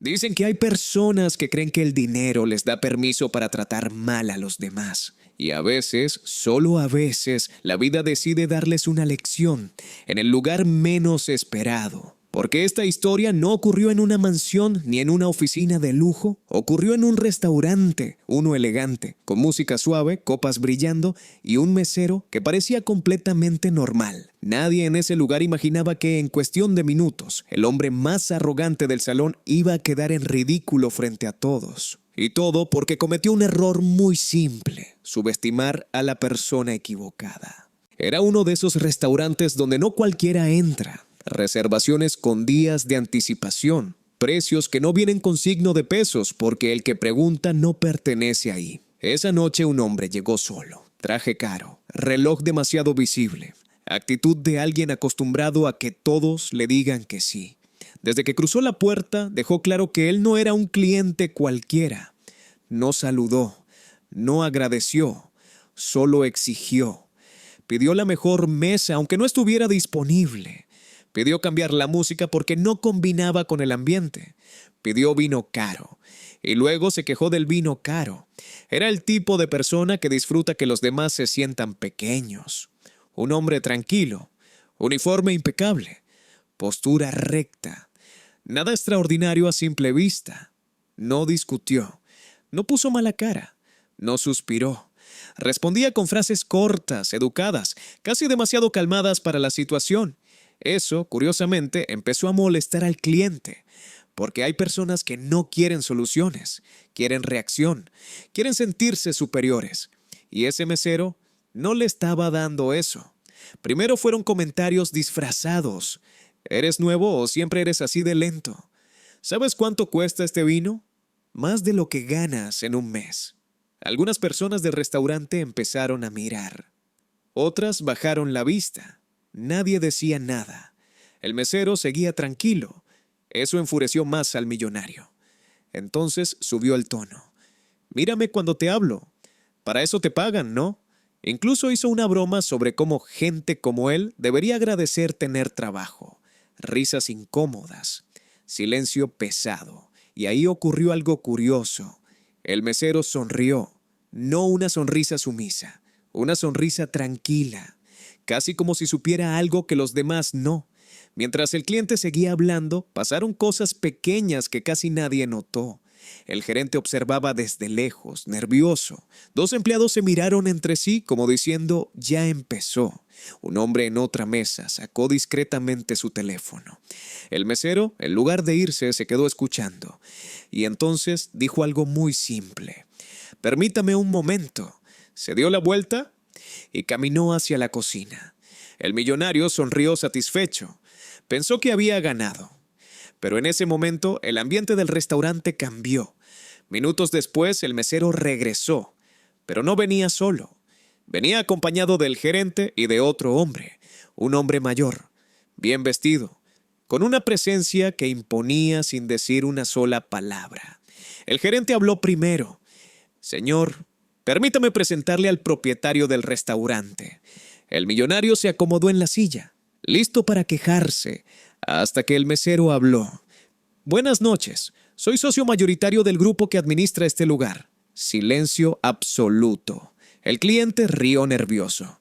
Dicen que hay personas que creen que el dinero les da permiso para tratar mal a los demás. Y a veces, solo a veces, la vida decide darles una lección en el lugar menos esperado. Porque esta historia no ocurrió en una mansión ni en una oficina de lujo, ocurrió en un restaurante, uno elegante, con música suave, copas brillando y un mesero que parecía completamente normal. Nadie en ese lugar imaginaba que en cuestión de minutos, el hombre más arrogante del salón iba a quedar en ridículo frente a todos. Y todo porque cometió un error muy simple: subestimar a la persona equivocada. Era uno de esos restaurantes donde no cualquiera entra. Reservaciones con días de anticipación, precios que no vienen con signo de pesos porque el que pregunta no pertenece ahí. Esa noche un hombre llegó solo, traje caro, reloj demasiado visible, actitud de alguien acostumbrado a que todos le digan que sí. Desde que cruzó la puerta dejó claro que él no era un cliente cualquiera. No saludó, no agradeció, solo exigió. Pidió la mejor mesa aunque no estuviera disponible. Pidió cambiar la música porque no combinaba con el ambiente. Pidió vino caro. Y luego se quejó del vino caro. Era el tipo de persona que disfruta que los demás se sientan pequeños. Un hombre tranquilo, uniforme impecable, postura recta. Nada extraordinario a simple vista. No discutió. No puso mala cara. No suspiró. Respondía con frases cortas, educadas, casi demasiado calmadas para la situación. Eso, curiosamente, empezó a molestar al cliente, porque hay personas que no quieren soluciones, quieren reacción, quieren sentirse superiores. Y ese mesero no le estaba dando eso. Primero fueron comentarios disfrazados. ¿Eres nuevo o siempre eres así de lento? ¿Sabes cuánto cuesta este vino? Más de lo que ganas en un mes. Algunas personas del restaurante empezaron a mirar. Otras bajaron la vista. Nadie decía nada. El mesero seguía tranquilo. Eso enfureció más al millonario. Entonces subió el tono. Mírame cuando te hablo. Para eso te pagan, ¿no? Incluso hizo una broma sobre cómo gente como él debería agradecer tener trabajo. Risas incómodas. Silencio pesado. Y ahí ocurrió algo curioso. El mesero sonrió. No una sonrisa sumisa. Una sonrisa tranquila. Casi como si supiera algo que los demás no. Mientras el cliente seguía hablando, pasaron cosas pequeñas que casi nadie notó. El gerente observaba desde lejos, nervioso. Dos empleados se miraron entre sí como diciendo, ya empezó. Un hombre en otra mesa sacó discretamente su teléfono. El mesero, en lugar de irse, se quedó escuchando. Y entonces dijo algo muy simple. Permítame un momento. Se dio la vuelta y caminó hacia la cocina. El millonario sonrió satisfecho. Pensó que había ganado. Pero en ese momento el ambiente del restaurante cambió. Minutos después el mesero regresó. Pero no venía solo. Venía acompañado del gerente y de otro hombre. Un hombre mayor, bien vestido, con una presencia que imponía sin decir una sola palabra. El gerente habló primero. Señor, permítame presentarle al propietario del restaurante. El millonario se acomodó en la silla, listo para quejarse, hasta que el mesero habló. Buenas noches, soy socio mayoritario del grupo que administra este lugar. Silencio absoluto. El cliente rió nervioso.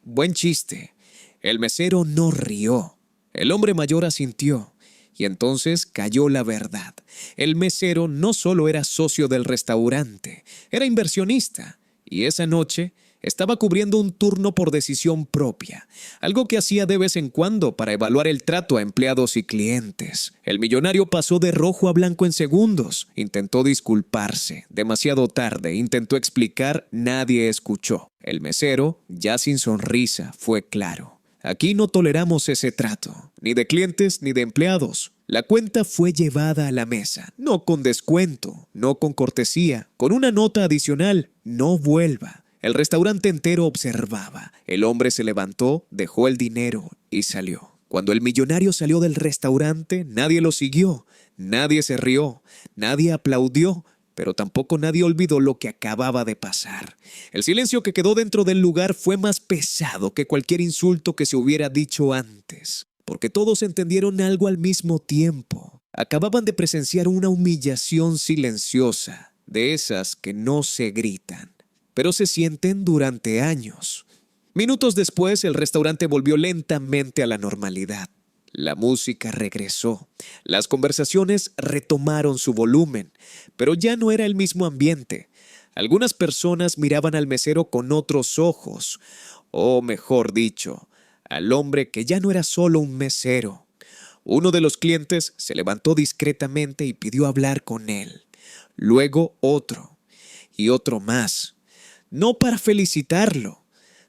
Buen chiste. El mesero no rió. El hombre mayor asintió. Y entonces cayó la verdad. El mesero no solo era socio del restaurante, era inversionista. Y esa noche estaba cubriendo un turno por decisión propia, algo que hacía de vez en cuando para evaluar el trato a empleados y clientes. El millonario pasó de rojo a blanco en segundos. Intentó disculparse. Demasiado tarde. Intentó explicar. Nadie escuchó. El mesero, ya sin sonrisa, fue claro. Aquí no toleramos ese trato, ni de clientes ni de empleados. La cuenta fue llevada a la mesa, no con descuento, no con cortesía, con una nota adicional, no vuelva. El restaurante entero observaba. El hombre se levantó, dejó el dinero y salió. Cuando el millonario salió del restaurante, nadie lo siguió, nadie se rió, nadie aplaudió, pero tampoco nadie olvidó lo que acababa de pasar. El silencio que quedó dentro del lugar fue más pesado que cualquier insulto que se hubiera dicho antes, porque todos entendieron algo al mismo tiempo. Acababan de presenciar una humillación silenciosa, de esas que no se gritan, pero se sienten durante años. Minutos después, el restaurante volvió lentamente a la normalidad. La música regresó, las conversaciones retomaron su volumen, pero ya no era el mismo ambiente. Algunas personas miraban al mesero con otros ojos, o mejor dicho, al hombre que ya no era solo un mesero. Uno de los clientes se levantó discretamente y pidió hablar con él. Luego otro, y otro más. No para felicitarlo,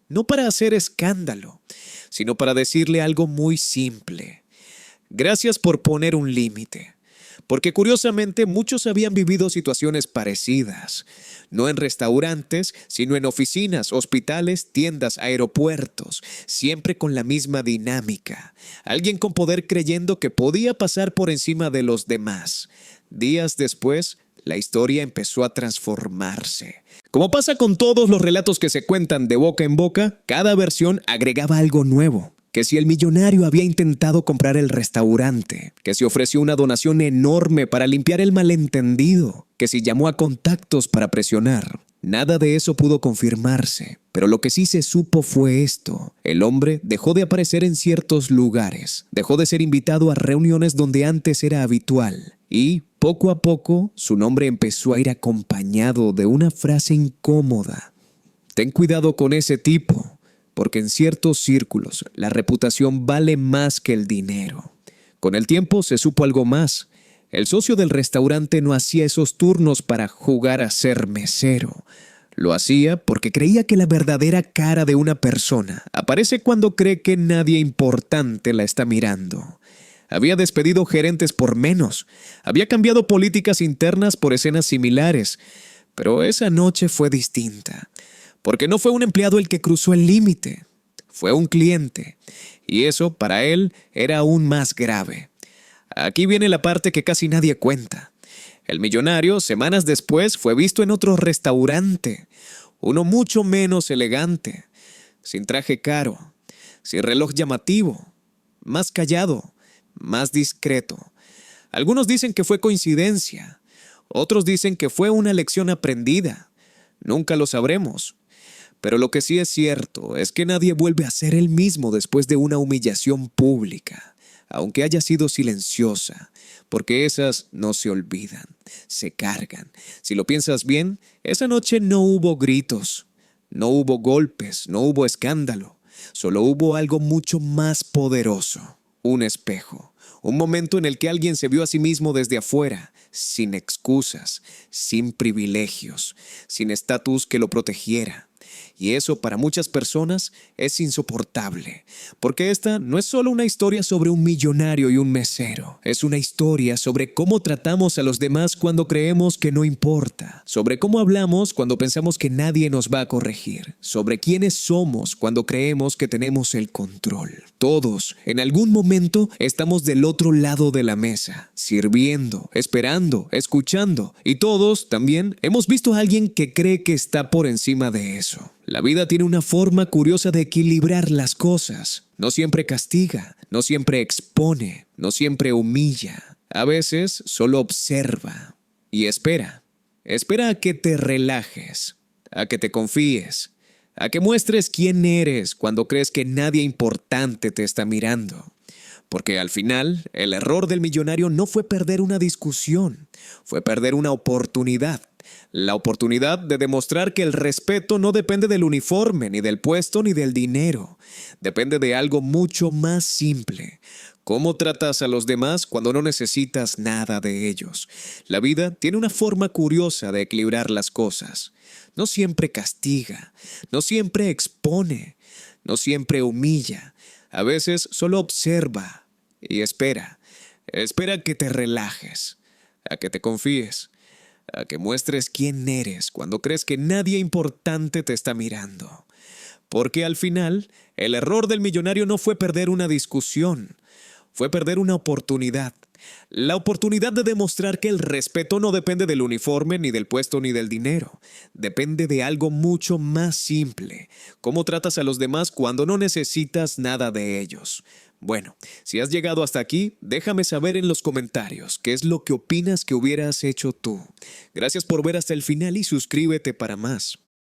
no para hacer escándalo, sino para decirle algo muy simple. Gracias por poner un límite, porque curiosamente muchos habían vivido situaciones parecidas, no en restaurantes, sino en oficinas, hospitales, tiendas, aeropuertos, siempre con la misma dinámica. Alguien con poder creyendo que podía pasar por encima de los demás. Días después, la historia empezó a transformarse. Como pasa con todos los relatos que se cuentan de boca en boca, cada versión agregaba algo nuevo. Que si el millonario había intentado comprar el restaurante, que si ofreció una donación enorme para limpiar el malentendido, que si llamó a contactos para presionar. Nada de eso pudo confirmarse, pero lo que sí se supo fue esto. El hombre dejó de aparecer en ciertos lugares, dejó de ser invitado a reuniones donde antes era habitual, y poco a poco su nombre empezó a ir acompañado de una frase incómoda. Ten cuidado con ese tipo, porque en ciertos círculos la reputación vale más que el dinero. Con el tiempo se supo algo más. El socio del restaurante no hacía esos turnos para jugar a ser mesero. Lo hacía porque creía que la verdadera cara de una persona aparece cuando cree que nadie importante la está mirando. Había despedido gerentes por menos, había cambiado políticas internas por escenas similares, pero esa noche fue distinta, porque no fue un empleado el que cruzó el límite, fue un cliente, y eso para él era aún más grave. Aquí viene la parte que casi nadie cuenta. El millonario, semanas después, fue visto en otro restaurante, uno mucho menos elegante, sin traje caro, sin reloj llamativo, más callado, más discreto. Algunos dicen que fue coincidencia, otros dicen que fue una lección aprendida. Nunca lo sabremos. Pero lo que sí es cierto es que nadie vuelve a ser el mismo después de una humillación pública, aunque haya sido silenciosa, porque esas no se olvidan, se cargan. Si lo piensas bien, esa noche no hubo gritos, no hubo golpes, no hubo escándalo, solo hubo algo mucho más poderoso, un espejo, un momento en el que alguien se vio a sí mismo desde afuera, sin excusas, sin privilegios, sin estatus que lo protegiera. Y eso para muchas personas es insoportable, porque esta no es solo una historia sobre un millonario y un mesero, es una historia sobre cómo tratamos a los demás cuando creemos que no importa, sobre cómo hablamos cuando pensamos que nadie nos va a corregir, sobre quiénes somos cuando creemos que tenemos el control. Todos, en algún momento, estamos del otro lado de la mesa, sirviendo, esperando, escuchando, y todos también hemos visto a alguien que cree que está por encima de eso. La vida tiene una forma curiosa de equilibrar las cosas. No siempre castiga, no siempre expone, no siempre humilla. A veces solo observa y espera. Espera a que te relajes, a que te confíes, a que muestres quién eres cuando crees que nadie importante te está mirando. Porque al final, el error del millonario no fue perder una discusión, fue perder una oportunidad. La oportunidad de demostrar que el respeto no depende del uniforme, ni del puesto, ni del dinero. Depende de algo mucho más simple. ¿Cómo tratas a los demás cuando no necesitas nada de ellos? La vida tiene una forma curiosa de equilibrar las cosas. No siempre castiga, no siempre expone, no siempre humilla. A veces solo observa y espera. Espera a que te relajes, a que te confíes, a que muestres quién eres cuando crees que nadie importante te está mirando. Porque al final, el error del millonario no fue perder una discusión, fue perder una oportunidad. La oportunidad de demostrar que el respeto no depende del uniforme, ni del puesto, ni del dinero. Depende de algo mucho más simple. Cómo tratas a los demás cuando no necesitas nada de ellos. Bueno, si has llegado hasta aquí, déjame saber en los comentarios qué es lo que opinas que hubieras hecho tú. Gracias por ver hasta el final y suscríbete para más.